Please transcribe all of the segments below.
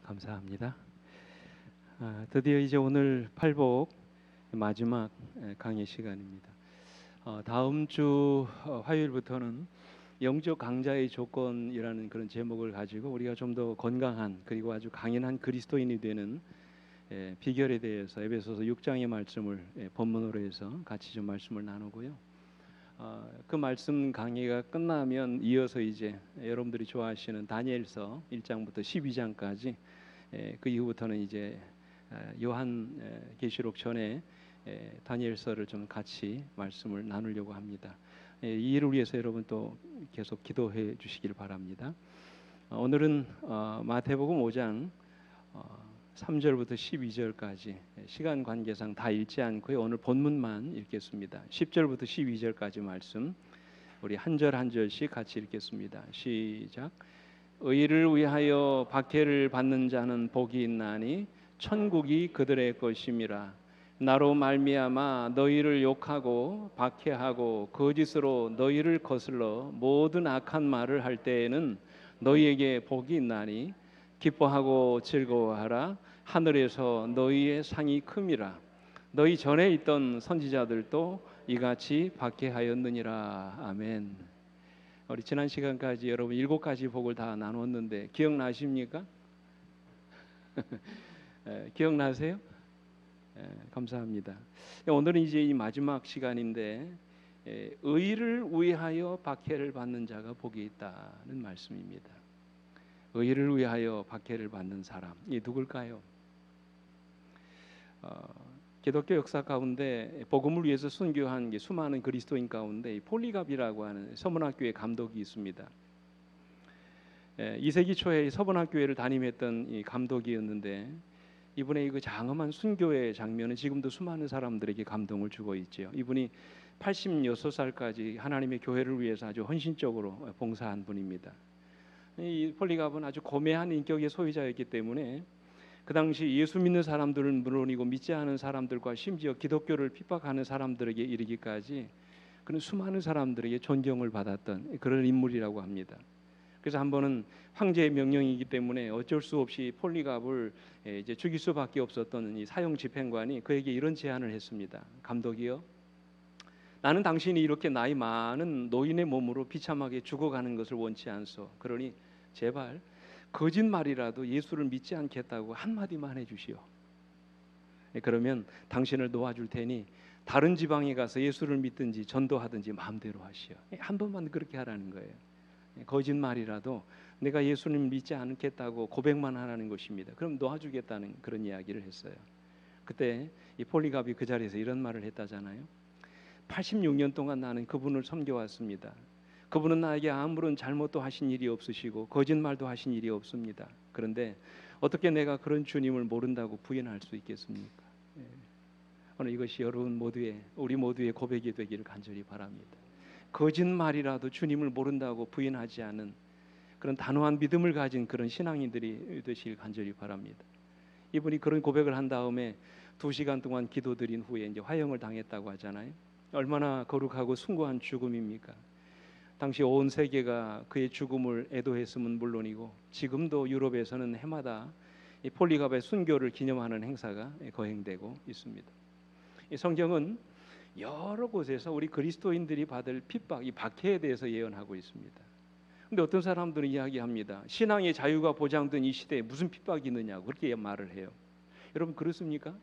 감사합니다. 드디어 이제 오늘 팔복 마지막 강의 시간입니다. 다음 주 화요일부터는 영적 강자의 조건이라는 그런 제목을 가지고 우리가 좀 더 건강한 그리고 아주 강인한 그리스도인이 되는 비결에 대해서 에베소서 6장의 말씀을 본문으로 해서 같이 좀 말씀을 나누고요. 그 말씀 강의가 끝나면 이어서 이제 여러분들이 좋아하시는 다니엘서 1장부터 12장까지 그 이후부터는 이제 요한 계시록 전에 다니엘서를 좀 같이 말씀을 나누려고 합니다. 이 일을 위해서 여러분 또 계속 기도해 주시길 바랍니다. 오늘은 마태복음 5장 3절부터 12절까지 시간 관계상 다 읽지 않고요. 오늘 본문만 읽겠습니다. 10절부터 12절까지 말씀 우리 한 절 한 절씩 같이 읽겠습니다. 시작. 의를 위하여 박해를 받는 자는 복이 있나니 천국이 그들의 것임이라. 나로 말미암아 너희를 욕하고 박해하고 거짓으로 너희를 거슬러 모든 악한 말을 할 때에는 너희에게 복이 있나니 기뻐하고 즐거워하라. 하늘에서 너희의 상이 큼이라. 너희 전에 있던 선지자들도 이같이 박해하였느니라. 아멘. 우리 지난 시간까지 여러분 7가지 복을 다 나눴는데 기억나십니까? 기억나세요? 감사합니다. 오늘은 이제 이 마지막 시간인데 의를 위하여 박해를 받는 자가 복이 있다는 말씀입니다. 의를 위하여 박해를 받는 사람, 이 누굴까요? 기독교 역사 가운데 복음을 위해서 순교한 수많은 그리스도인 가운데 폴리갑이라고 하는 서문학교의 감독이 있습니다. 2세기 초에 서문학교회를 담임했던 이 감독이었는데 이분의 그 장엄한 순교의 장면은 지금도 수많은 사람들에게 감동을 주고 있죠. 이분이 86살까지 하나님의 교회를 위해서 아주 헌신적으로 봉사한 분입니다. 이 폴리갑은 아주 고매한 인격의 소유자였기 때문에 그 당시 예수 믿는 사람들은 물론이고 믿지 않은 사람들과 심지어 기독교를 핍박하는 사람들에게 이르기까지 그는 수많은 사람들에게 존경을 받았던 그런 인물이라고 합니다. 그래서 한 번은 황제의 명령이기 때문에 어쩔 수 없이 폴리갑을 이제 죽일 수밖에 없었던 이 사형 집행관이 그에게 이런 제안을 했습니다. 감독이요, 나는 당신이 이렇게 나이 많은 노인의 몸으로 비참하게 죽어가는 것을 원치 않소. 그러니 제발 거짓말이라도 예수를 믿지 않겠다고 한마디만 해주시오. 그러면 당신을 놓아줄 테니 다른 지방에 가서 예수를 믿든지 전도하든지 마음대로 하시오. 한 번만 그렇게 하라는 거예요. 거짓말이라도 내가 예수님 믿지 않겠다고 고백만 하라는 것입니다. 그럼 놓아주겠다는 그런 이야기를 했어요. 그때 이 폴리갑이 그 자리에서 이런 말을 했다잖아요. 86년 동안 나는 그분을 섬겨왔습니다. 그분은 나에게 아무런 잘못도 하신 일이 없으시고 거짓말도 하신 일이 없습니다. 그런데 어떻게 내가 그런 주님을 모른다고 부인할 수 있겠습니까? 오늘 이것이 여러분 모두의 우리 모두의 고백이 되기를 간절히 바랍니다. 거짓말이라도 주님을 모른다고 부인하지 않은 그런 단호한 믿음을 가진 그런 신앙인들이 되시길 간절히 바랍니다. 이분이 그런 고백을 한 다음에 2시간 동안 기도드린 후에 이제 화형을 당했다고 하잖아요. 얼마나 거룩하고 숭고한 죽음입니까? 당시 온 세계가 그의 죽음을 애도했음은 물론이고 지금도 유럽에서는 해마다 이 폴리갑의 순교를 기념하는 행사가 거행되고 있습니다. 이 성경은 여러 곳에서 우리 그리스도인들이 받을 핍박, 이 박해에 대해서 예언하고 있습니다. 그런데 어떤 사람들은 이야기합니다. 신앙의 자유가 보장된 이 시대에 무슨 핍박이 있느냐고 그렇게 말을 해요. 여러분 그렇습니까?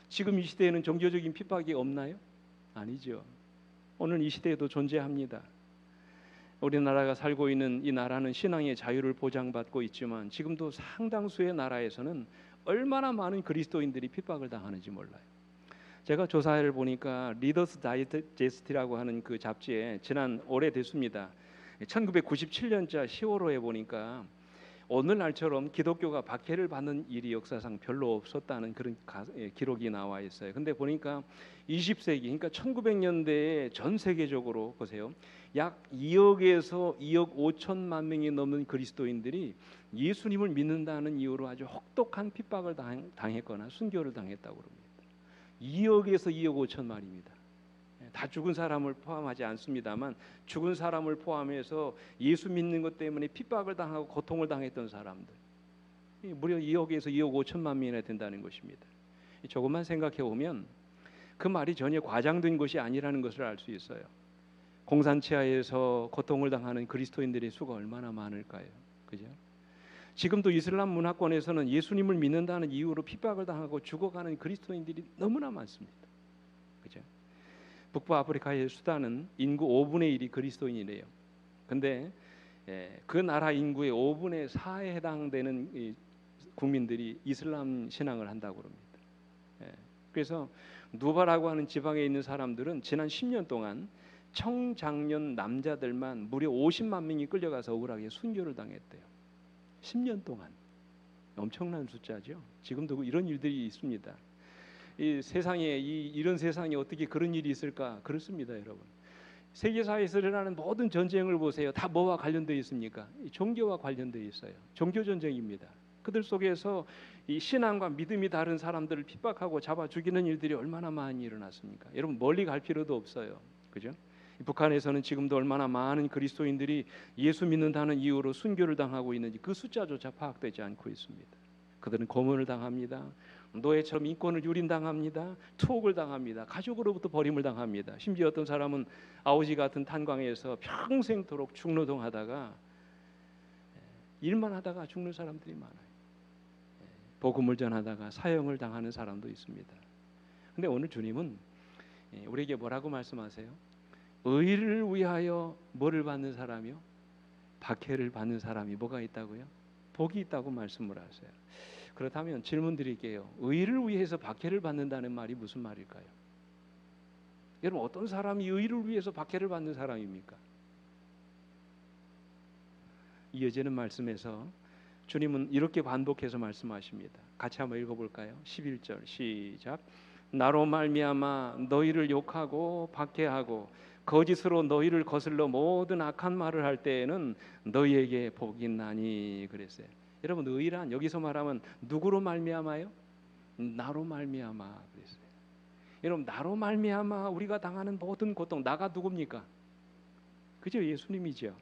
지금 이 시대에는 종교적인 핍박이 없나요? 아니죠. 오늘 이 시대에도 존재합니다. 우리나라가 살고 있는 이 나라는 신앙의 자유를 보장받고 있지만 지금도 상당수의 나라에서는 얼마나 많은 그리스도인들이 핍박을 당하는지 몰라요. 제가 조사를 보니까 리더스 다이제스트라고 하는 그 잡지에 지난 올해 됐습니다. 1997년자 10월호에 보니까 오늘날처럼 기독교가 박해를 받는 일이 역사상 별로 없었다는 그런 기록이 나와 있어요. 근데 보니까 20세기 그러니까 1900년대에 전 세계적으로 보세요. 약 2억에서 2억 5천만 명이 넘는 그리스도인들이 예수님을 믿는다는 이유로 아주 혹독한 핍박을 당했거나 순교를 당했다고 합니다. 2억에서 2억 5천만입니다. 다 죽은 사람을 포함하지 않습니다만 죽은 사람을 포함해서 예수 믿는 것 때문에 핍박을 당하고 고통을 당했던 사람들, 무려 2억에서 2억 5천만 명이나 된다는 것입니다. 조금만 생각해 보면 그 말이 전혀 과장된 것이 아니라는 것을 알 수 있어요. 공산치하에서 고통을 당하는 그리스도인들의 수가 얼마나 많을까요? 그죠? 지금도 이슬람 문화권에서는 예수님을 믿는다는 이유로 핍박을 당하고 죽어가는 그리스도인들이 너무나 많습니다. 그죠? 북부 아프리카의 수단은 인구 5분의 1이 그리스도인이래요. 근데 그 나라 인구의 5분의 4에 해당되는 국민들이 이슬람 신앙을 한다고 합니다. 그래서 누바라고 하는 지방에 있는 사람들은 지난 10년 동안 청장년 남자들만 무려 50만 명이 끌려가서 억울하게 순교를 당했대요. 10년 동안. 엄청난 숫자죠. 지금도 이런 일들이 있습니다. 이 세상에 이런 세상에 어떻게 그런 일이 있을까? 그렇습니다, 여러분. 세계사에서 일어나는 모든 전쟁을 보세요. 다 뭐와 관련되어 있습니까? 종교와 관련되어 있어요. 종교 전쟁입니다. 그들 속에서 이 신앙과 믿음이 다른 사람들을 핍박하고 잡아 죽이는 일들이 얼마나 많이 일어났습니까? 여러분 멀리 갈 필요도 없어요. 그죠? 북한에서는 지금도 얼마나 많은 그리스도인들이 예수 믿는다는 이유로 순교를 당하고 있는지 그 숫자조차 파악되지 않고 있습니다. 그들은 고문을 당합니다. 노예처럼 인권을 유린당합니다. 투옥을 당합니다. 가족으로부터 버림을 당합니다. 심지어 어떤 사람은 아우지 같은 탄광에서 평생토록 중노동하다가 일만 하다가 죽는 사람들이 많아요. 복음을 전하다가 사형을 당하는 사람도 있습니다. 근데 오늘 주님은 우리에게 뭐라고 말씀하세요? 의를 위하여 뭐를 받는 사람이요? 박해를 받는 사람이 뭐가 있다고요? 복이 있다고 말씀을 하세요. 그렇다면 질문 드릴게요. 의를 위해서 박해를 받는다는 말이 무슨 말일까요? 여러분 어떤 사람이 의를 위해서 박해를 받는 사람입니까? 이어지는 말씀에서 주님은 이렇게 반복해서 말씀하십니다. 같이 한번 읽어볼까요? 11절 시작. 나로 말미암아 너희를 욕하고 박해하고 거짓으로 너희를 거슬러 모든 악한 말을 할 때에는 너희에게 복이 있나니 그랬어요. 여러분 의란 여기서 말하면 누구로 말미암아요? 나로 말미암아 그랬어요. 여러분 나로 말미암아 우리가 당하는 모든 고통 나가 누굽니까? 그죠? 예수님이죠.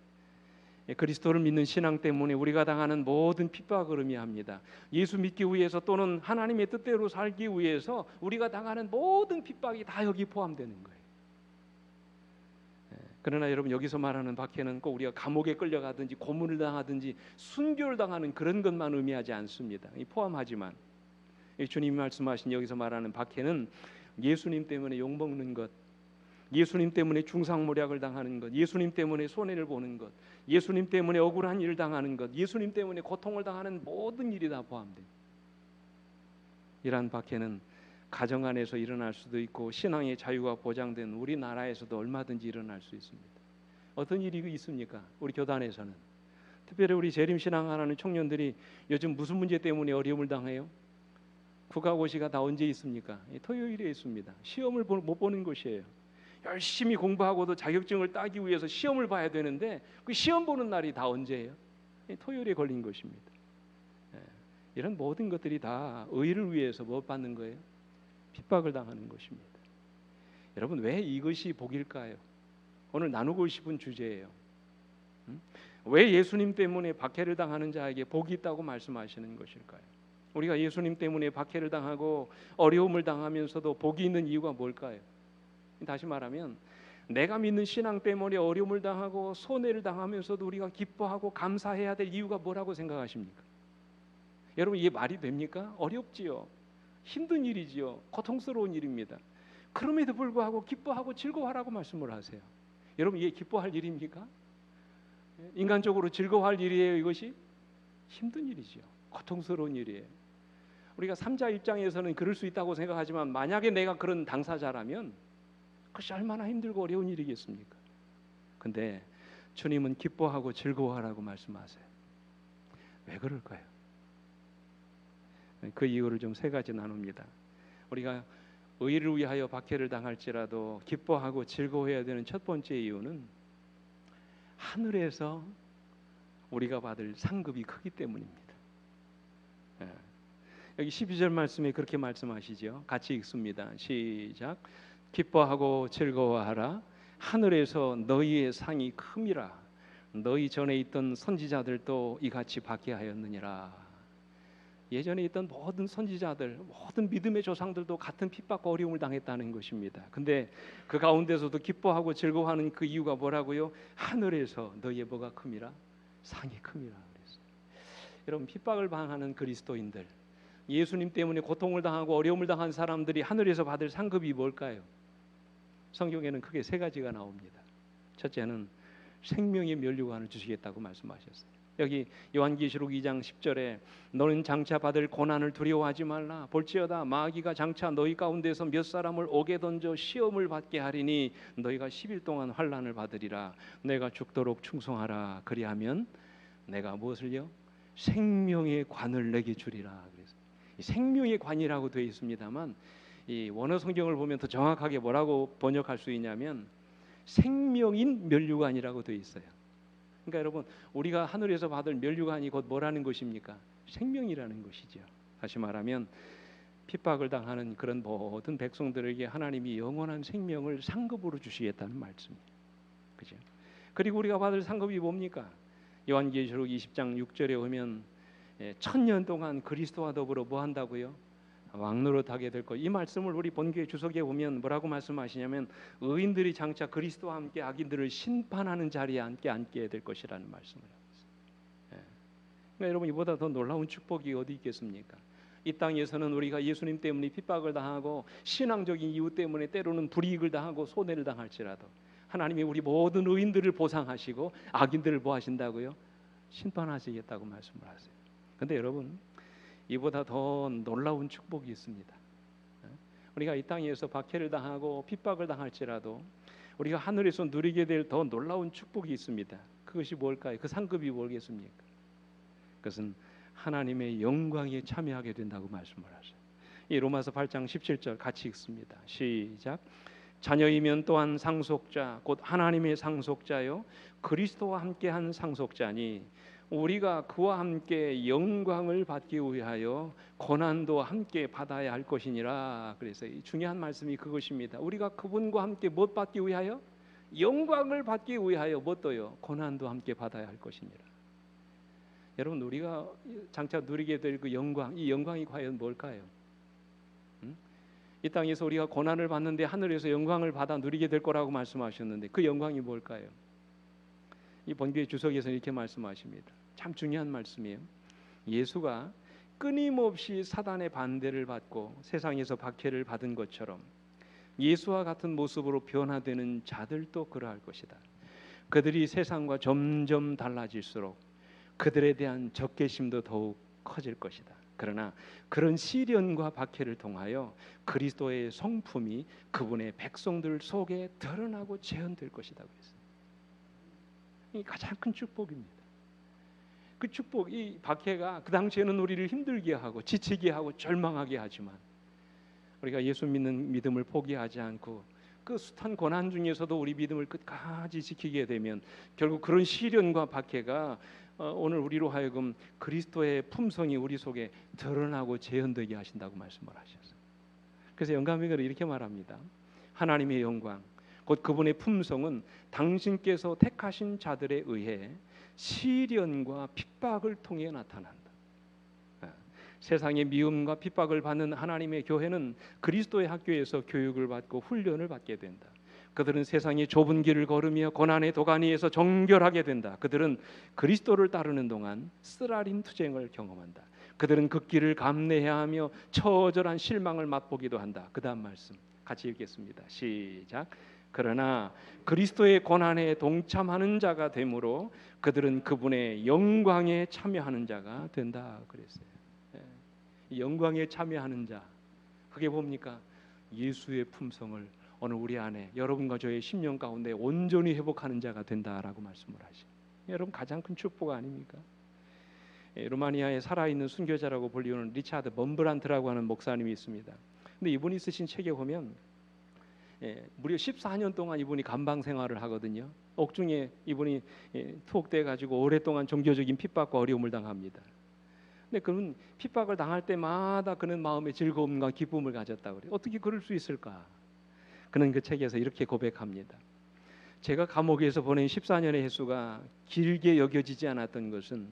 그리스도를 믿는 신앙 때문에 우리가 당하는 모든 핍박을 의미합니다. 예수 믿기 위해서 또는 하나님의 뜻대로 살기 위해서 우리가 당하는 모든 핍박이 다 여기 포함되는 거예요. 그러나 여러분 여기서 말하는 박해는 꼭 우리가 감옥에 끌려가든지 고문을 당하든지 순교를 당하는 그런 것만 의미하지 않습니다. 포함하지만 주님이 말씀하신 여기서 말하는 박해는 예수님 때문에 욕먹는 것, 예수님 때문에 중상모략을 당하는 것, 예수님 때문에 손해를 보는 것, 예수님 때문에 억울한 일을 당하는 것, 예수님 때문에 고통을 당하는 모든 일이 다 포함됩니다. 이러한 박해는 가정 안에서 일어날 수도 있고 신앙의 자유가 보장된 우리나라에서도 얼마든지 일어날 수 있습니다. 어떤 일이 있습니까? 우리 교단에서는 특별히 우리 재림신앙하는 청년들이 요즘 무슨 문제 때문에 어려움을 당해요? 국가고시가 다 언제 있습니까? 토요일에 있습니다. 시험을 못 보는 것이에요. 열심히 공부하고도 자격증을 따기 위해서 시험을 봐야 되는데 그 시험 보는 날이 다 언제예요? 토요일에 걸린 것입니다. 이런 모든 것들이 다 의를 위해서 뭐 받는 거예요? 핍박을 당하는 것입니다. 여러분 왜 이것이 복일까요? 오늘 나누고 싶은 주제예요. 왜 예수님 때문에 박해를 당하는 자에게 복이 있다고 말씀하시는 것일까요? 우리가 예수님 때문에 박해를 당하고 어려움을 당하면서도 복이 있는 이유가 뭘까요? 다시 말하면 내가 믿는 신앙 때문에 어려움을 당하고 손해를 당하면서도 우리가 기뻐하고 감사해야 될 이유가 뭐라고 생각하십니까? 여러분 이게 말이 됩니까? 어렵지요. 힘든 일이지요. 고통스러운 일입니다. 그럼에도 불구하고 기뻐하고 즐거워하라고 말씀을 하세요. 여러분 이게 기뻐할 일입니까? 인간적으로 즐거워할 일이에요. 이것이 힘든 일이지요. 고통스러운 일이에요. 우리가 삼자 입장에서는 그럴 수 있다고 생각하지만 만약에 내가 그런 당사자라면 그것이 얼마나 힘들고 어려운 일이겠습니까? 근데 주님은 기뻐하고 즐거워하라고 말씀하세요. 왜 그럴까요? 그 이유를 좀 세 가지 나눕니다. 우리가 의를 위하여 박해를 당할지라도 기뻐하고 즐거워해야 되는 첫 번째 이유는 하늘에서 우리가 받을 상급이 크기 때문입니다. 여기 12절 말씀에 그렇게 말씀하시죠. 같이 읽습니다. 시작. 기뻐하고 즐거워하라. 하늘에서 너희의 상이 큼이라. 너희 전에 있던 선지자들도 이같이 박해하였느니라. 예전에 있던 모든 선지자들, 모든 믿음의 조상들도 같은 핍박과 어려움을 당했다는 것입니다. 근데 그 가운데서도 기뻐하고 즐거워하는 그 이유가 뭐라고요? 하늘에서 너희의 뭐가 큼이라? 상이 큼이라 그랬어요. 여러분, 핍박을 당하는 그리스도인들, 예수님 때문에 고통을 당하고 어려움을 당한 사람들이 하늘에서 받을 상급이 뭘까요? 성경에는 크게 세 가지가 나옵니다. 첫째는 생명의 면류관을 주시겠다고 말씀하셨어요. 여기 요한계시록 2장 10절에 너는 장차 받을 고난을 두려워하지 말라. 볼지어다 마귀가 장차 너희 가운데서 몇 사람을 옥에 던져 시험을 받게 하리니 너희가 10일 동안 환난을 받으리라. 내가 죽도록 충성하라. 그리하면 내가 무엇을요? 생명의 관을 내게 주리라. 그래서 이 생명의 관이라고 되어 있습니다만 이 원어 성경을 보면 더 정확하게 뭐라고 번역할 수 있냐면 생명인 면류관이라고 되어 있어요. 그러니까 여러분, 우리가 하늘에서 받을 면류관이 곧 뭐라는 것입니까? 생명이라는 것이죠. 다시 말하면 핍박을 당하는 그런 모든 백성들에게 하나님이 영원한 생명을 상급으로 주시겠다는 말씀이에요. 그죠? 그리고 우리가 받을 상급이 뭡니까? 요한계시록 20장 6절에 오면 1000년 동안 그리스도와 더불어 뭐 한다고요? 왕노릇하게 될 것. 이 말씀을 우리 본교회 주석에 보면 뭐라고 말씀하시냐면 의인들이 장차 그리스도와 함께 악인들을 심판하는 자리에 앉게 될 것이라는 말씀을 하고 있어요. 그러니까 여러분, 이보다 더 놀라운 축복이 어디 있겠습니까? 이 땅에서는 우리가 예수님 때문에 핍박을 당하고 신앙적인 이유 때문에 때로는 불이익을 당하고 손해를 당할지라도 하나님이 우리 모든 의인들을 보상하시고 악인들을 뭐 하신다고요? 심판하시겠다고 말씀을 하세요. 근데 여러분, 이보다 더 놀라운 축복이 있습니다. 우리가 이 땅에서 박해를 당하고 핍박을 당할지라도 우리가 하늘에서 누리게 될 더 놀라운 축복이 있습니다. 그것이 뭘까요? 그 상급이 뭐겠습니까? 그것은 하나님의 영광에 참여하게 된다고 말씀을 하세요. 이 로마서 8장 17절 같이 읽습니다. 시작. 자녀이면 또한 상속자 곧 하나님의 상속자요 그리스도와 함께한 상속자니 우리가 그와 함께 영광을 받기 위하여 고난도 함께 받아야 할 것이니라. 그래서 이 중요한 말씀이 그것입니다. 우리가 그분과 함께 무엇 받기 위하여? 영광을 받기 위하여 무엇도요? 고난도 함께 받아야 할 것이니라. 여러분, 우리가 장차 누리게 될 그 영광, 이 영광이 과연 뭘까요? 이 땅에서 우리가 고난을 받는데 하늘에서 영광을 받아 누리게 될 거라고 말씀하셨는데 그 영광이 뭘까요? 이 본교회 주석에서 이렇게 말씀하십니다. 참 중요한 말씀이에요. 예수가 끊임없이 사단의 반대를 받고 세상에서 박해를 받은 것처럼 예수와 같은 모습으로 변화되는 자들도 그러할 것이다. 그들이 세상과 점점 달라질수록 그들에 대한 적개심도 더욱 커질 것이다. 그러나 그런 시련과 박해를 통하여 그리스도의 성품이 그분의 백성들 속에 드러나고 재현될 것이다. 그랬어요. 이 가장 큰 축복입니다. 그 축복, 이 박해가 그 당시에는 우리를 힘들게 하고 지치게 하고 절망하게 하지만 우리가 예수 믿는 믿음을 포기하지 않고 그 숱한 고난 중에서도 우리 믿음을 끝까지 지키게 되면 결국 그런 시련과 박해가 오늘 우리로 하여금 그리스도의 품성이 우리 속에 드러나고 재현되게 하신다고 말씀을 하셨어요. 그래서 영감이가 이렇게 말합니다. 하나님의 영광 곧 그분의 품성은 당신께서 택하신 자들에 의해 시련과 핍박을 통해 나타난다. 세상의 미움과 핍박을 받는 하나님의 교회는 그리스도의 학교에서 교육을 받고 훈련을 받게 된다. 그들은 세상의 좁은 길을 걸으며 고난의 도가니에서 정결하게 된다. 그들은 그리스도를 따르는 동안 쓰라린 투쟁을 경험한다. 그들은 그 길을 감내해야 하며 처절한 실망을 맛보기도 한다. 그 다음 말씀 같이 읽겠습니다. 시작. 그러나 그리스도의 고난에 동참하는 자가 되므로 그들은 그분의 영광에 참여하는 자가 된다 그랬어요. 영광에 참여하는 자, 그게 뭡니까? 예수의 품성을 오늘 우리 안에 여러분과 저의 심령 가운데 온전히 회복하는 자가 된다라고 말씀을 하시죠. 여러분, 가장 큰 축복 아닙니까? 루마니아에 살아있는 순교자라고 불리우는 리차드 먼브란트라고 하는 목사님이 있습니다. 근데 이분이 쓰신 책에 보면 무려 14년 동안 이분이 감방 생활을 하거든요. 옥중에 이분이 투옥돼 가지고 오랫동안 종교적인 핍박과 어려움을 당합니다. 근데 그는 핍박을 당할 때마다 그는 마음의 즐거움과 기쁨을 가졌다고 그래요. 어떻게 그럴 수 있을까? 그는 그 책에서 이렇게 고백합니다. 제가 감옥에서 보낸 14년의 횟수가 길게 여겨지지 않았던 것은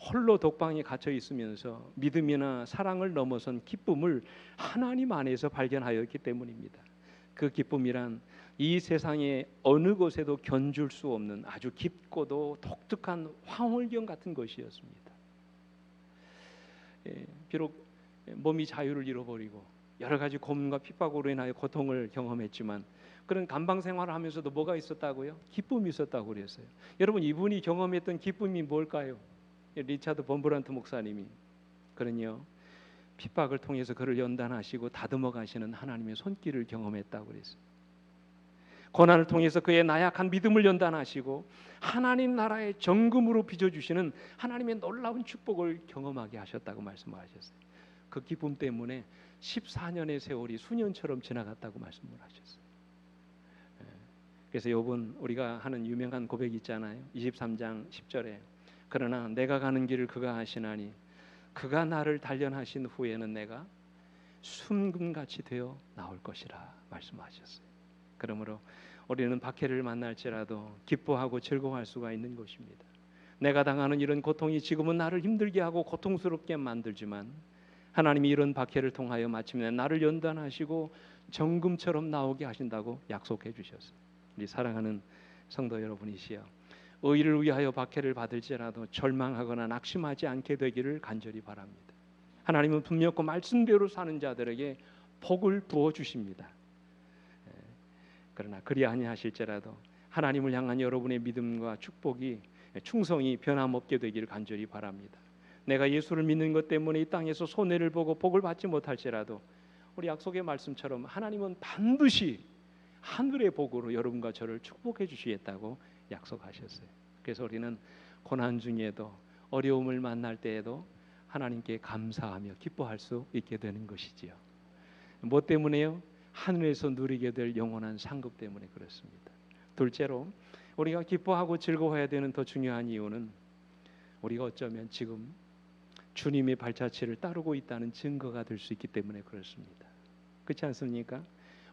홀로 독방에 갇혀 있으면서 믿음이나 사랑을 넘어선 기쁨을 하나님 안에서 발견하였기 때문입니다. 그 기쁨이란 이 세상의 어느 곳에도 견줄 수 없는 아주 깊고도 독특한 황홀경 같은 것이었습니다. 비록 몸이 자유를 잃어버리고 여러 가지 고문과 핍박으로 인하여 고통을 경험했지만 그런 감방 생활을 하면서도 뭐가 있었다고요? 기쁨이 있었다고 그랬어요. 여러분, 이분이 경험했던 기쁨이 뭘까요? 리차드 범브란트 목사님이 그런요, 핍박을 통해서 그를 연단하시고 다듬어 가시는 하나님의 손길을 경험했다고 그랬어요. 고난을 통해서 그의 나약한 믿음을 연단하시고 하나님 나라의 정금으로 빚어주시는 하나님의 놀라운 축복을 경험하게 하셨다고 말씀하셨어요. 그 기쁨 때문에 14년의 세월이 수년처럼 지나갔다고 말씀을 하셨어요. 그래서 요번 우리가 하는 유명한 고백이 있잖아요. 23장 10절에 그러나 내가 가는 길을 그가 아시나니 그가 나를 단련하신 후에는 내가 순금같이 되어 나올 것이라 말씀하셨어요. 그러므로 우리는 박해를 만날지라도 기뻐하고 즐거워할 수가 있는 것입니다. 내가 당하는 이런 고통이 지금은 나를 힘들게 하고 고통스럽게 만들지만 하나님이 이런 박해를 통하여 마침내 나를 연단하시고 정금처럼 나오게 하신다고 약속해 주셨어요. 우리 사랑하는 성도 여러분이시여, 의를 위하여 박해를 받을지라도 절망하거나 낙심하지 않게 되기를 간절히 바랍니다. 하나님은 분명히 말씀대로 사는 자들에게 복을 부어 주십니다. 그러나 그리 아니하실지라도 하나님을 향한 여러분의 믿음과 축복이 충성이 변함없게 되기를 간절히 바랍니다. 내가 예수를 믿는 것 때문에 이 땅에서 손해를 보고 복을 받지 못할지라도 우리 약속의 말씀처럼 하나님은 반드시 하늘의 복으로 여러분과 저를 축복해 주시겠다고 약속하셨어요. 그래서 우리는 고난 중에도 어려움을 만날 때에도 하나님께 감사하며 기뻐할 수 있게 되는 것이지요. 뭐 때문에요? 하늘에서 누리게 될 영원한 상급 때문에 그렇습니다. 둘째로 우리가 기뻐하고 즐거워해야 되는 더 중요한 이유는 우리가 어쩌면 지금 주님의 발자취를 따르고 있다는 증거가 될 수 있기 때문에 그렇습니다. 그렇지 않습니까?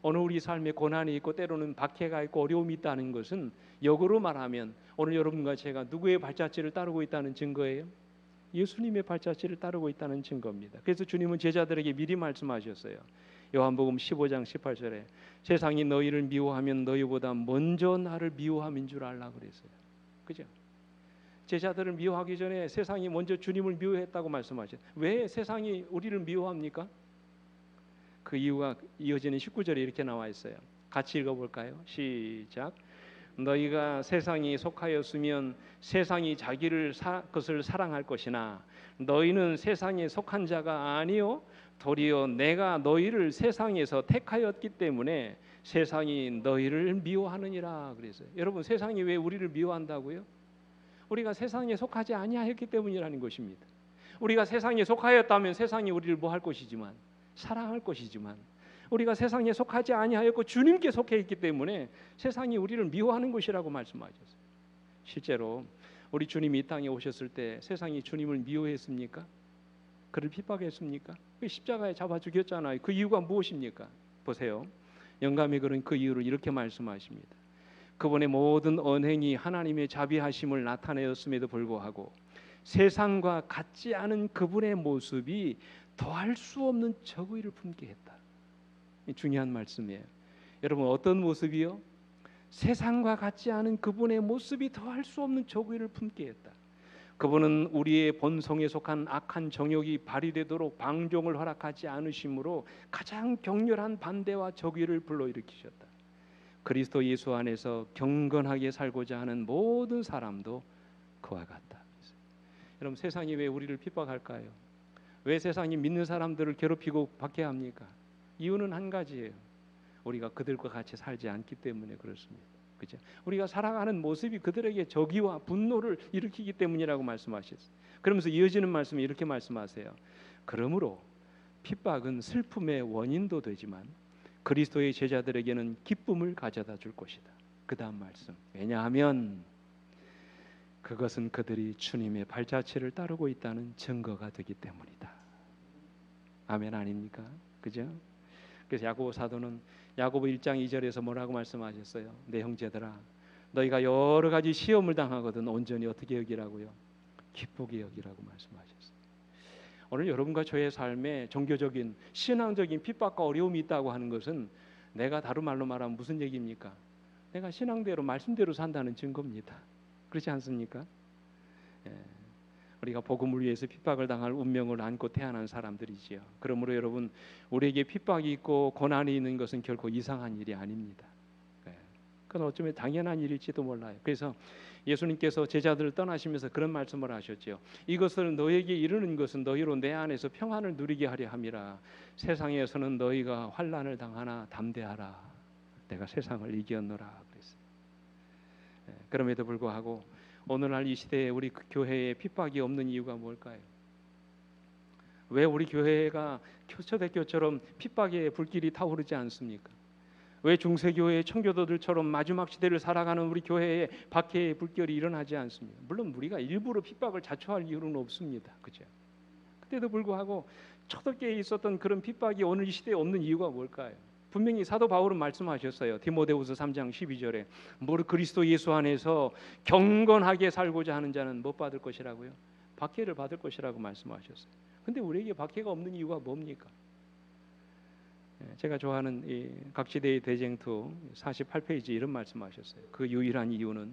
오늘 우리 삶에 고난이 있고 때로는 박해가 있고 어려움이 있다는 것은 역으로 말하면 오늘 여러분과 제가 누구의 발자취를 따르고 있다는 증거예요? 예수님의 발자취를 따르고 있다는 증거입니다. 그래서 주님은 제자들에게 미리 말씀하셨어요. 요한복음 15장 18절에 세상이 너희를 미워하면 너희보다 먼저 나를 미워함인 줄 알라 그랬어요. 그죠? 제자들을 미워하기 전에 세상이 먼저 주님을 미워했다고 말씀하셨어요. 왜 세상이 우리를 미워합니까? 그 이유가 이어지는 19절에 이렇게 나와 있어요. 같이 읽어볼까요? 시작. 너희가 세상이 속하였으면 세상이 자기를 것을 사랑할 것이나 너희는 세상에 속한 자가 아니요 도리어 내가 너희를 세상에서 택하였기 때문에 세상이 너희를 미워하느니라 그랬어요. 여러분, 세상이 왜 우리를 미워한다고요? 우리가 세상에 속하지 아니하였기 때문이라는 것입니다. 우리가 세상에 속하였다면 세상이 우리를 뭐 할 것이지만 사랑할 것이지만 우리가 세상에 속하지 아니하였고 주님께 속해 있기 때문에 세상이 우리를 미워하는 것이라고 말씀하셨어요. 실제로 우리 주님이 이 땅에 오셨을 때 세상이 주님을 미워했습니까? 그를 핍박했습니까? 십자가에 잡아 죽였잖아요. 그 이유가 무엇입니까? 보세요. 영감이 그런 그 이유를 이렇게 말씀하십니다. 그분의 모든 언행이 하나님의 자비하심을 나타내었음에도 불구하고 세상과 같지 않은 그분의 모습이 더할 수 없는 적의를 품게 했다. 중요한 말씀이에요. 여러분, 어떤 모습이요? 세상과 같지 않은 그분의 모습이 더할 수 없는 적의를 품게 했다. 그분은 우리의 본성에 속한 악한 정욕이 발휘되도록 방종을 허락하지 않으심으로 가장 격렬한 반대와 적의를 불러일으키셨다. 그리스도 예수 안에서 경건하게 살고자 하는 모든 사람도 그와 같다. 여러분, 세상이 왜 우리를 핍박할까요? 왜 세상이 믿는 사람들을 괴롭히고 박해합니까? 이유는 한 가지예요. 우리가 그들과 같이 살지 않기 때문에 그렇습니다. 그죠? 우리가 살아가는 모습이 그들에게 적의와 분노를 일으키기 때문이라고 말씀하셨어요. 그러면서 이어지는 말씀이 이렇게 말씀하세요. 그러므로 핍박은 슬픔의 원인도 되지만 그리스도의 제자들에게는 기쁨을 가져다 줄 것이다. 그 다음 말씀. 왜냐하면 그것은 그들이 주님의 발자취를 따르고 있다는 증거가 되기 때문이다. 아멘 아닙니까? 그죠? 그래서 야고보 사도는 야고보 1장 2절에서 뭐라고 말씀하셨어요? 내 형제들아, 너희가 여러 가지 시험을 당하거든 온전히 어떻게 여기라고요? 기쁘게 여기라고 말씀하셨어요. 오늘 여러분과 저의 삶에 종교적인 신앙적인 핍박과 어려움이 있다고 하는 것은 내가 다른 말로 말하면 무슨 얘기입니까? 내가 신앙대로 말씀대로 산다는 증거입니다. 그렇지 않습니까? 예. 우리가 복음을 위해서 핍박을 당할 운명을 안고 태어난 사람들이지요. 그러므로 여러분, 우리에게 핍박이 있고 고난이 있는 것은 결코 이상한 일이 아닙니다. 예. 그건 어쩌면 당연한 일일지도 몰라요. 그래서 예수님께서 제자들을 떠나시면서 그런 말씀을 하셨죠. 이것을 너에게 이르는 것은 너희로 내 안에서 평안을 누리게 하려 함이라. 세상에서는 너희가 환난을 당하나 담대하라. 내가 세상을 이겼노라 그랬어요. 예. 그럼에도 불구하고 오늘날 이 시대에 우리 교회에 핍박이 없는 이유가 뭘까요? 왜 우리 교회가 초대교처럼 핍박의 불길이 타오르지 않습니까? 왜 중세교회의 청교도들처럼 마지막 시대를 살아가는 우리 교회에 박해의 불길이 일어나지 않습니까? 물론 우리가 일부러 핍박을 자초할 이유는 없습니다. 그죠? 그때도 불구하고 초대교회에 있었던 그런 핍박이 오늘 이 시대에 없는 이유가 뭘까요? 분명히 사도 바울은 말씀하셨어요. 디모데후서 3장 12절에 무릇 그리스도 예수 안에서 경건하게 살고자 하는 자는 못 받을 것이라고요. 박해를 받을 것이라고 말씀하셨어요. 근데 우리에게 박해가 없는 이유가 뭡니까? 제가 좋아하는 이 각지대의 대쟁투 48페이지 이런 말씀하셨어요. 그 유일한 이유는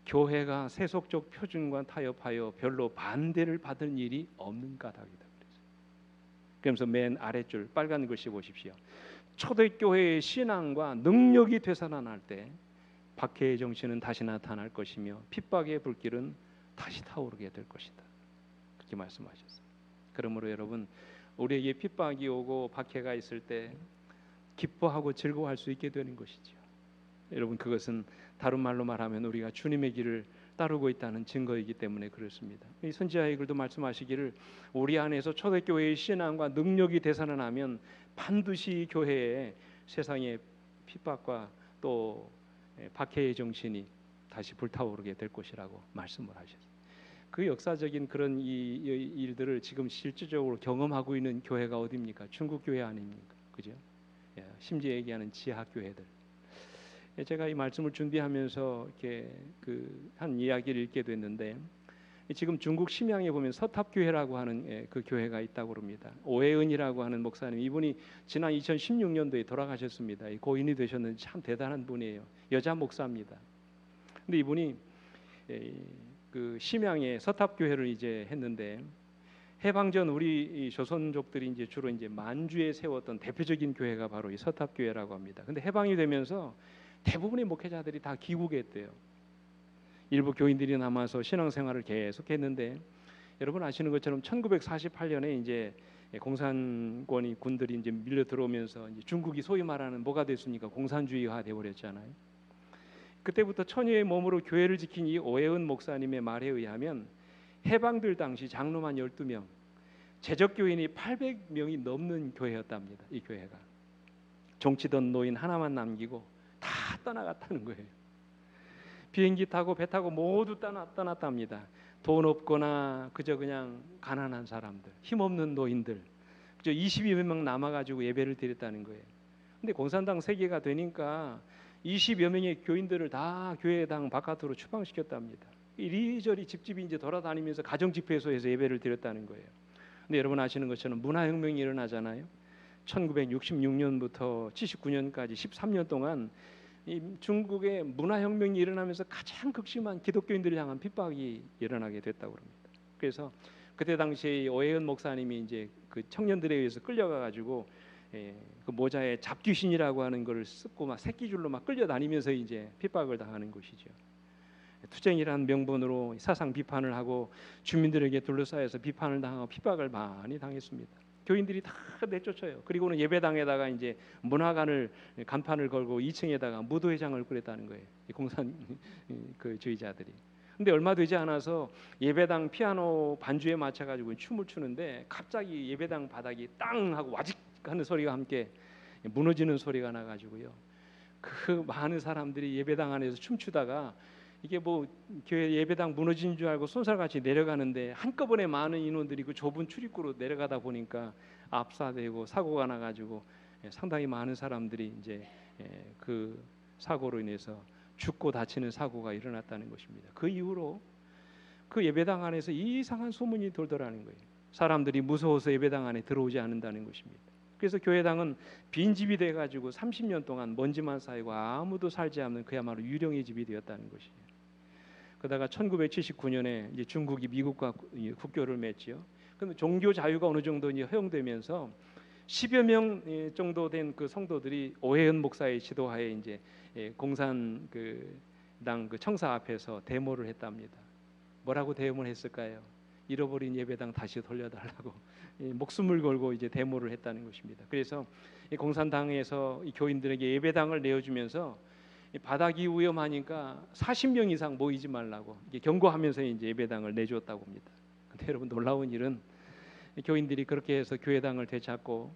교회가 세속적 표준과 타협하여 별로 반대를 받은 일이 없는 까닭이다. 그러면서 맨 아랫줄 빨간 글씨 보십시오. 초대교회의 신앙과 능력이 되살아날 때 박해의 정신은 다시 나타날 것이며 핍박의 불길은 다시 타오르게 될 것이다. 그렇게 말씀하셨어요. 그러므로 여러분, 우리에게 핍박이 오고 박해가 있을 때 기뻐하고 즐거워할 수 있게 되는 것이죠. 여러분, 그것은 다른 말로 말하면 우리가 주님의 길을 따르고 있다는 증거이기 때문에 그렇습니다. 이 선지자의 글도 말씀하시기를 우리 안에서 초대교회의 신앙과 능력이 되살아나면 반드시 교회에 세상의 핍박과 또 박해의 정신이 다시 불타오르게 될 것이라고 말씀을 하셨어요. 그 역사적인 그런 이 일들을 지금 실질적으로 경험하고 있는 교회가 어디입니까? 중국 교회 아닙니까? 그죠? 심지어 얘기하는 지하 교회들. 제가 이 말씀을 준비하면서 이렇게 한 이야기를 읽게 됐는데 지금 중국 심양에 보면 서탑교회라고 하는 그 교회가 있다고 합니다. 오해은이라고 하는 목사님, 이분이 지난 2016년도에 돌아가셨습니다. 고인이 되셨는데 참 대단한 분이에요. 여자 목사입니다. 근데 이분이 그 심양에 서탑교회를 이제 했는데 해방 전 우리 조선족들이 이제 주로 이제 만주에 세웠던 대표적인 교회가 바로 이 서탑교회라고 합니다. 근데 해방이 되면서 대부분의 목회자들이 다 귀국했대요. 일부 교인들이 남아서 신앙생활을 계속했는데 여러분 아시는 것처럼 1948년에 이제 공산권이 군들이 이제 밀려 들어오면서 이제 중국이 소위 말하는 뭐가 됐습니까? 공산주의화 돼 버렸잖아요. 그때부터 천여의 몸으로 교회를 지킨 이 오해은 목사님의 말에 의하면 해방될 당시 장로만 12명, 재적 교인이 800명이 넘는 교회였답니다. 이 교회가 정치던 노인 하나만 남기고 다 떠나갔다는 거예요. 비행기 타고 배 타고 모두 떠났답니다. 돈 없거나 그저 그냥 가난한 사람들, 힘없는 노인들, 그저 22명 남아가지고 예배를 드렸다는 거예요. 근데 공산당 세계가 되니까 20여 명의 교인들을 다 교회당 바깥으로 추방시켰답니다. 이리저리 집집이 이제 돌아다니면서 가정 집회소에서 예배를 드렸다는 거예요. 근데 여러분 아시는 것처럼 문화혁명이 일어나잖아요. 1966년부터 79년까지 13년 동안 이 중국의 문화혁명이 일어나면서 가장 극심한 기독교인들을 향한 핍박이 일어나게 됐다고 합니다. 그래서 그때 당시에 오해은 목사님이 이제 그 청년들에 의해서 끌려가 가지고 그 모자에 잡귀신이라고 하는 것을 쓰고 막 새끼줄로 막 끌려다니면서 이제 핍박을 당하는 것이죠. 투쟁이라는 명분으로 사상 비판을 하고 주민들에게 둘러싸여서 비판을 당하고 핍박을 많이 당했습니다. 교인들이 다 내쫓아요. 그리고는 예배당에다가 이제 문화관을 간판을 걸고 2층에다가 무도회장을 꾸렸다는 거예요. 공산 그 주의자들이. 근데 얼마 되지 않아서 예배당 피아노 반주에 맞춰 가지고 춤을 추는데 갑자기 예배당 바닥이 땅 하고 와직 하는 소리가 함께 무너지는 소리가 나 가지고요. 그 많은 사람들이 예배당 안에서 춤추다가 이게 뭐 교회 예배당 무너진 줄 알고 쏜살같이 내려가는데 한꺼번에 많은 인원들이 그 좁은 출입구로 내려가다 보니까 압사되고 사고가 나가지고 상당히 많은 사람들이 이제 그 사고로 인해서 죽고 다치는 사고가 일어났다는 것입니다. 그 이후로 그 예배당 안에서 이상한 소문이 돌더라는 거예요. 사람들이 무서워서 예배당 안에 들어오지 않는다는 것입니다. 그래서 교회당은 빈집이 돼가지고 30년 동안 먼지만 쌓이고 아무도 살지 않는 그야말로 유령의 집이 되었다는 것이에요. 그러다가 1979년에 이제 중국이 미국과 국교를 맺지요. 그럼 종교 자유가 어느 정도 이제 허용되면서 10여 명 정도 된 그 성도들이 오해은 목사의 지도하에 이제 공산 당 청사 앞에서 데모를 했답니다. 뭐라고 데모를 했을까요? 잃어버린 예배당 다시 돌려달라고 목숨을 걸고 이제 데모를 했다는 것입니다. 그래서 공산당에서 이 교인들에게 예배당을 내어주면서 바닥이 위험하니까 40명 이상 모이지 말라고 경고하면서 이제 예배당을 내줬다고 합니다. 근데 여러분 놀라운 일은 교인들이 그렇게 해서 교회당을 되찾고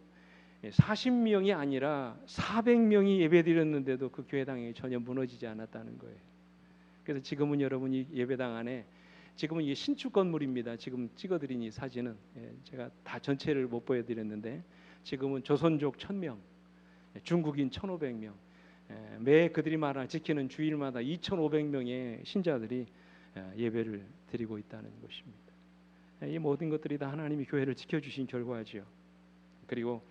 40명이 아니라 400명이 예배드렸는데도 그 교회당이 전혀 무너지지 않았다는 거예요. 그래서 지금은 여러분 이 예배당 안에 지금은 이게 신축 건물입니다. 지금 찍어드린 이 사진은 제가 다 전체를 못 보여드렸는데 지금은 조선족 1000명, 중국인 1500명, 매 그들이 말하는 지키는 주일마다 2500명의 신자들이 예배를 드리고 있다는 것입니다. 이 모든 것들이 다 하나님이 교회를 지켜주신 결과지요. 그리고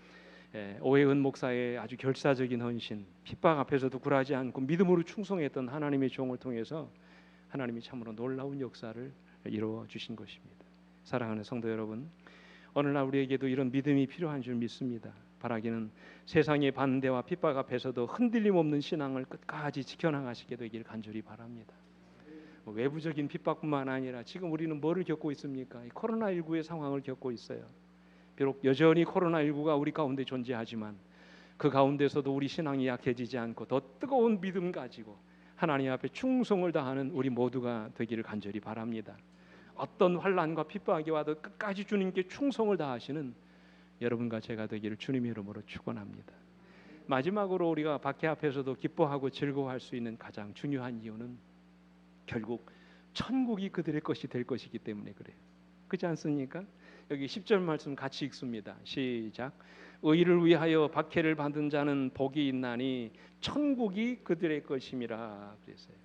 오해은 목사의 아주 결사적인 헌신, 핍박 앞에서도 굴하지 않고 믿음으로 충성했던 하나님의 종을 통해서 하나님이 참으로 놀라운 역사를 이루어 주신 것입니다. 사랑하는 성도 여러분, 오늘날 우리에게도 이런 믿음이 필요한 줄 믿습니다. 바라기는 세상의 반대와 핍박 앞에서도 흔들림 없는 신앙을 끝까지 지켜나가시게 되길 간절히 바랍니다. 외부적인 핍박뿐만 아니라 지금 우리는 뭐를 겪고 있습니까? 코로나19의 상황을 겪고 있어요. 비록 여전히 코로나19가 우리 가운데 존재하지만 그 가운데서도 우리 신앙이 약해지지 않고 더 뜨거운 믿음 가지고 하나님 앞에 충성을 다하는 우리 모두가 되기를 간절히 바랍니다. 어떤 환난과 핍박이 와도 끝까지 주님께 충성을 다하시는 여러분과 제가 되기를 주님의 이름으로 축원합니다. 마지막으로 우리가 박해 앞에서도 기뻐하고 즐거워할 수 있는 가장 중요한 이유는 결국 천국이 그들의 것이 될 것이기 때문에 그래요. 그렇지 않습니까? 여기 10절 말씀 같이 읽습니다. 시작. 의를 위하여 박해를 받은 자는 복이 있나니 천국이 그들의 것임이라 그랬어요.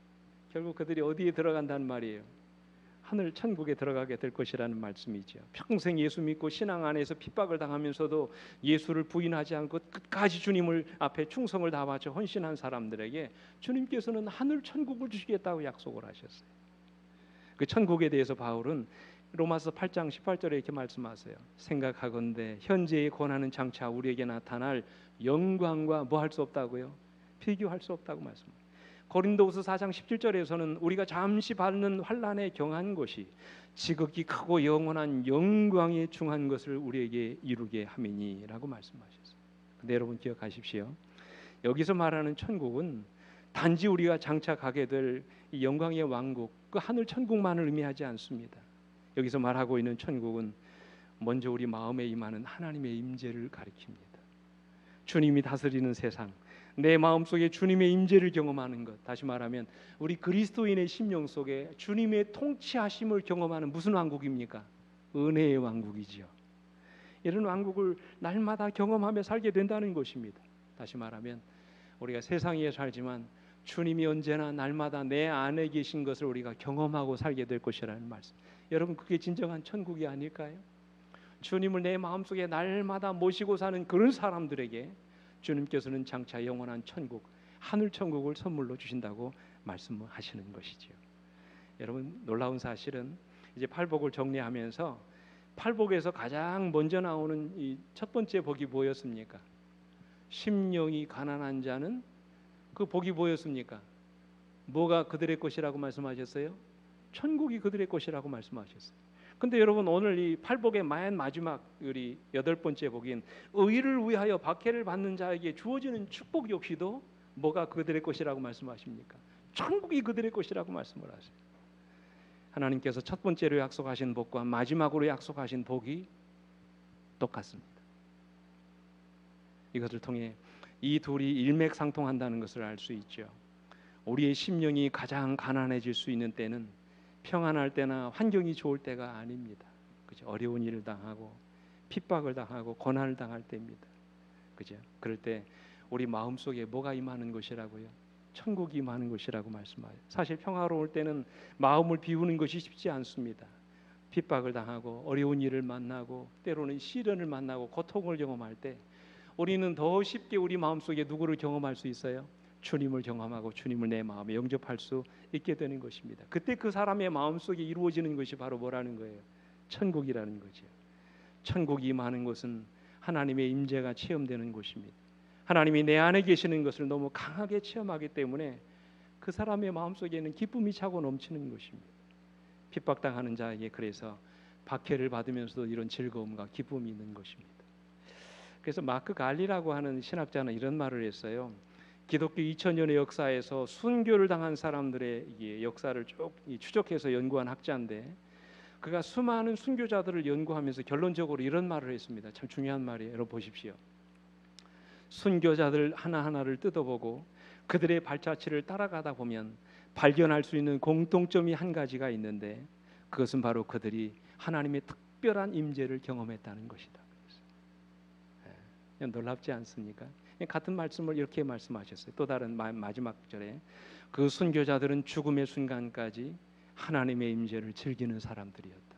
결국 그들이 어디에 들어간다는 말이에요? 하늘 천국에 들어가게 될 것이라는 말씀이죠. 평생 예수 믿고 신앙 안에서 핍박을 당하면서도 예수를 부인하지 않고 끝까지 주님을 앞에 충성을 다하며 헌신한 사람들에게 주님께서는 하늘 천국을 주시겠다고 약속을 하셨어요. 그 천국에 대해서 바울은 로마서 8장 18절에 이렇게 말씀하세요. 생각하건대 현재의 고난은 장차 우리에게 나타날 영광과 뭐 할 수 없다고요? 비교할 수 없다고 말씀합니다. 고린도후서 4장 17절에서는 우리가 잠시 받는 환난에 경한 것이 지극히 크고 영원한 영광에 중한 것을 우리에게 이루게 함이니라고 말씀하셨어요. 근데 여러분 기억하십시오. 여기서 말하는 천국은 단지 우리가 장차 가게 될 이 영광의 왕국, 그 하늘 천국만을 의미하지 않습니다. 여기서 말하고 있는 천국은 먼저 우리 마음에 임하는 하나님의 임재를 가리킵니다. 주님이 다스리는 세상, 내 마음속에 주님의 임재를 경험하는 것, 다시 말하면 우리 그리스도인의 심령 속에 주님의 통치하심을 경험하는 무슨 왕국입니까? 은혜의 왕국이지요. 이런 왕국을 날마다 경험하며 살게 된다는 것입니다. 다시 말하면 우리가 세상에 살지만 주님이 언제나 날마다 내 안에 계신 것을 우리가 경험하고 살게 될 것이라는 말씀. 여러분 그게 진정한 천국이 아닐까요? 주님을 내 마음속에 날마다 모시고 사는 그런 사람들에게 주님께서는 장차 영원한 천국, 하늘 천국을 선물로 주신다고 말씀하시는 것이지요. 여러분 놀라운 사실은 이제 팔복을 정리하면서 팔복에서 가장 먼저 나오는 이 첫 번째 복이 뭐였습니까? 심령이 가난한 자는 그 복이 뭐였습니까? 뭐가 그들의 것이라고 말씀하셨어요? 천국이 그들의 것이라고 말씀하셨어요. 근데 여러분 오늘 이 팔복의 맨 마지막 우리 8번째 복인 의를 위하여 박해를 받는 자에게 주어지는 축복 역시도 뭐가 그들의 것이라고 말씀하십니까? 천국이 그들의 것이라고 말씀을 하세요. 하나님께서 첫 번째로 약속하신 복과 마지막으로 약속하신 복이 똑같습니다. 이것을 통해 이 둘이 일맥상통한다는 것을 알 수 있죠. 우리의 심령이 가장 가난해질 수 있는 때는 평안할 때나 환경이 좋을 때가 아닙니다. 그죠? 어려운 일을 당하고 핍박을 당하고 고난을 당할 때입니다. 그죠? 그럴 때 우리 마음속에 뭐가 임하는 것이라고요? 천국이 임하는 것이라고 말씀하여요. 사실 평화로울 때는 마음을 비우는 것이 쉽지 않습니다. 핍박을 당하고 어려운 일을 만나고 때로는 시련을 만나고 고통을 경험할 때 우리는 더 쉽게 우리 마음속에 누구를 경험할 수 있어요? 주님을 경험하고 주님을 내 마음에 영접할 수 있게 되는 것입니다. 그때 그 사람의 마음속에 이루어지는 것이 바로 뭐라는 거예요? 천국이라는 거죠. 천국이 임하는 것은 하나님의 임재가 체험되는 곳입니다. 하나님이 내 안에 계시는 것을 너무 강하게 체험하기 때문에 그 사람의 마음속에는 기쁨이 차고 넘치는 것입니다. 핍박당하는 자에게 그래서 박해를 받으면서도 이런 즐거움과 기쁨이 있는 것입니다. 그래서 마크 갈리라고 하는 신학자는 이런 말을 했어요. 기독교 2000년의 역사에서 순교를 당한 사람들의 역사를 쭉 추적해서 연구한 학자인데 그가 수많은 순교자들을 연구하면서 결론적으로 이런 말을 했습니다. 참 중요한 말이에요. 여러분 보십시오. 순교자들 하나하나를 뜯어보고 그들의 발자취를 따라가다 보면 발견할 수 있는 공통점이 한 가지가 있는데 그것은 바로 그들이 하나님의 특별한 임재를 경험했다는 것이다. 놀랍지 않습니까? 같은 말씀을 이렇게 말씀하셨어요. 또 다른 마지막 절에 그 순교자들은 죽음의 순간까지 하나님의 임재를 즐기는 사람들이었다.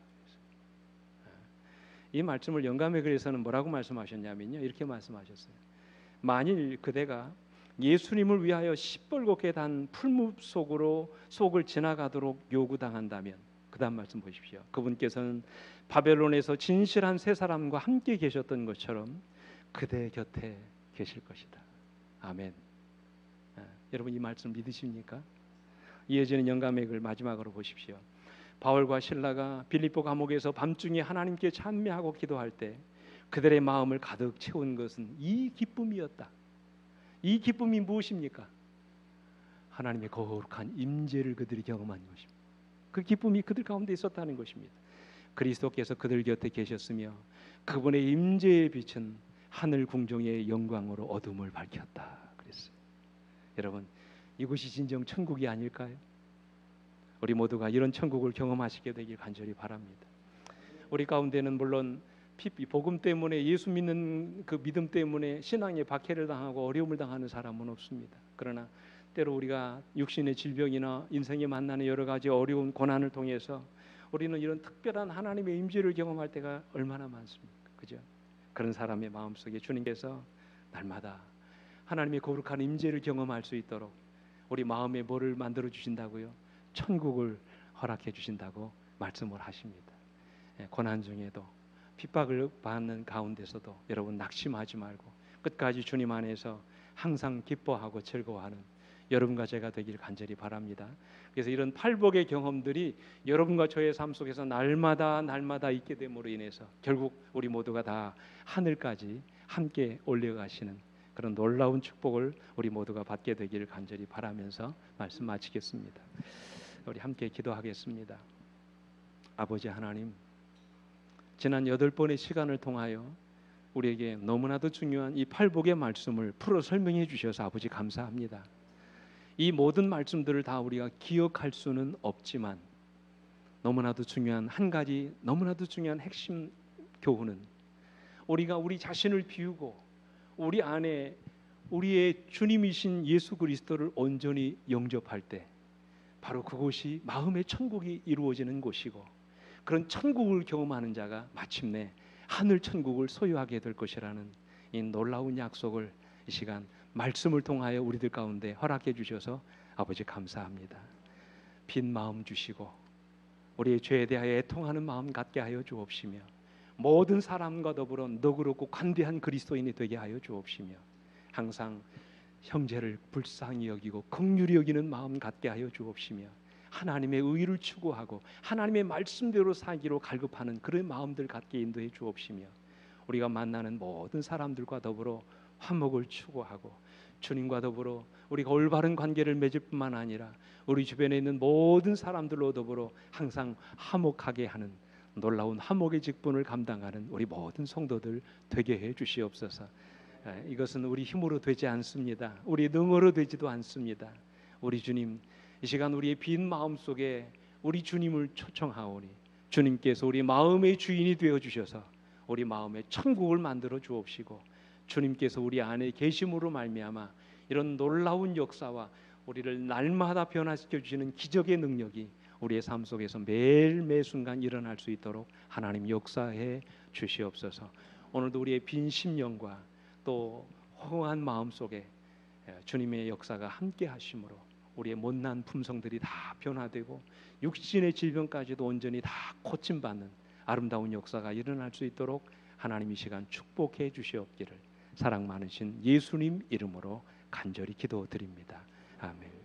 이 말씀을 영감의 글에서는 뭐라고 말씀하셨냐면요. 이렇게 말씀하셨어요. 만일 그대가 예수님을 위하여 시뻘겋게 단 풀숲 속을 지나가도록 요구당한다면 그다음 말씀 보십시오. 그분께서는 바벨론에서 진실한 세 사람과 함께 계셨던 것처럼 그대 곁에 계실 것이다. 아멘. 여러분 이 말씀 믿으십니까? 이어지는 영감의 글 마지막으로 보십시오. 바울과 실라가 빌립보 감옥에서 밤중에 하나님께 찬미하고 기도할 때 그들의 마음을 가득 채운 것은 이 기쁨이었다. 이 기쁨이 무엇입니까? 하나님의 거룩한 임재를 그들이 경험한 것입니다. 그 기쁨이 그들 가운데 있었다는 것입니다. 그리스도께서 그들 곁에 계셨으며 그분의 임재의 빛은 하늘 궁정의 영광으로 어둠을 밝혔다. 그랬어요. 여러분 이곳이 진정 천국이 아닐까요? 우리 모두가 이런 천국을 경험하시게 되길 간절히 바랍니다. 우리 가운데는 물론 복음 때문에 예수 믿는 그 믿음 때문에 신앙에 박해를 당하고 어려움을 당하는 사람은 없습니다. 그러나 때로 우리가 육신의 질병이나 인생에 만나는 여러 가지 어려운 고난을 통해서 우리는 이런 특별한 하나님의 임재를 경험할 때가 얼마나 많습니까? 그죠? 그런 사람의 마음속에 주님께서 날마다 하나님의 거룩한 임재를 경험할 수 있도록 우리 마음에 뭐를 만들어 주신다고요? 천국을 허락해 주신다고 말씀을 하십니다. 고난 중에도 핍박을 받는 가운데서도 여러분 낙심하지 말고 끝까지 주님 안에서 항상 기뻐하고 즐거워하는 여러분과 제가 되길 간절히 바랍니다. 그래서 이런 팔복의 경험들이 여러분과 저의 삶 속에서 날마다 있게 됨으로 인해서 결국 우리 모두가 다 하늘까지 함께 올려가시는 그런 놀라운 축복을 우리 모두가 받게 되기를 간절히 바라면서 말씀 마치겠습니다. 우리 함께 기도하겠습니다. 아버지 하나님, 지난 8번의 시간을 통하여 우리에게 너무나도 중요한 이 팔복의 말씀을 풀어 설명해 주셔서 아버지 감사합니다. 이 모든 말씀들을 다 우리가 기억할 수는 없지만 너무나도 중요한 한 가지 너무나도 중요한 핵심 교훈은 우리가 우리 자신을 비우고 우리 안에 우리의 주님이신 예수 그리스도를 온전히 영접할 때 바로 그곳이 마음의 천국이 이루어지는 곳이고 그런 천국을 경험하는 자가 마침내 하늘 천국을 소유하게 될 것이라는 이 놀라운 약속을 이 시간 말씀을 통하여 우리들 가운데 허락해 주셔서 아버지 감사합니다. 빈 마음 주시고 우리의 죄에 대하여 애통하는 마음 갖게 하여 주옵시며 모든 사람과 더불어 너그럽고 관대한 그리스도인이 되게 하여 주옵시며 항상 형제를 불쌍히 여기고 긍휼히 여기는 마음 갖게 하여 주옵시며 하나님의 의를 추구하고 하나님의 말씀대로 살기로 갈급하는 그런 마음들 갖게 인도해 주옵시며 우리가 만나는 모든 사람들과 더불어 화목을 추구하고 주님과 더불어 우리가 올바른 관계를 맺을 뿐만 아니라 우리 주변에 있는 모든 사람들로 더불어 항상 화목하게 하는 놀라운 화목의 직분을 감당하는 우리 모든 성도들 되게 해 주시옵소서. 이것은 우리 힘으로 되지 않습니다. 우리 능으로 되지도 않습니다. 우리 주님, 이 시간 우리의 빈 마음 속에 우리 주님을 초청하오니 주님께서 우리 마음의 주인이 되어 주셔서 우리 마음에 천국을 만들어 주옵시고 주님께서 우리 안에 계심으로 말미암아 이런 놀라운 역사와 우리를 날마다 변화시켜 주시는 기적의 능력이 우리의 삶 속에서 매일 매 순간 일어날 수 있도록 하나님 역사해 주시옵소서. 오늘도 우리의 빈 심령과 또 허무한 마음 속에 주님의 역사가 함께 하심으로 우리의 못난 품성들이 다 변화되고 육신의 질병까지도 온전히 다 고침받는 아름다운 역사가 일어날 수 있도록 하나님 이 시간 축복해 주시옵기를 사랑 많으신 예수님 이름으로 간절히 기도드립니다. 아멘.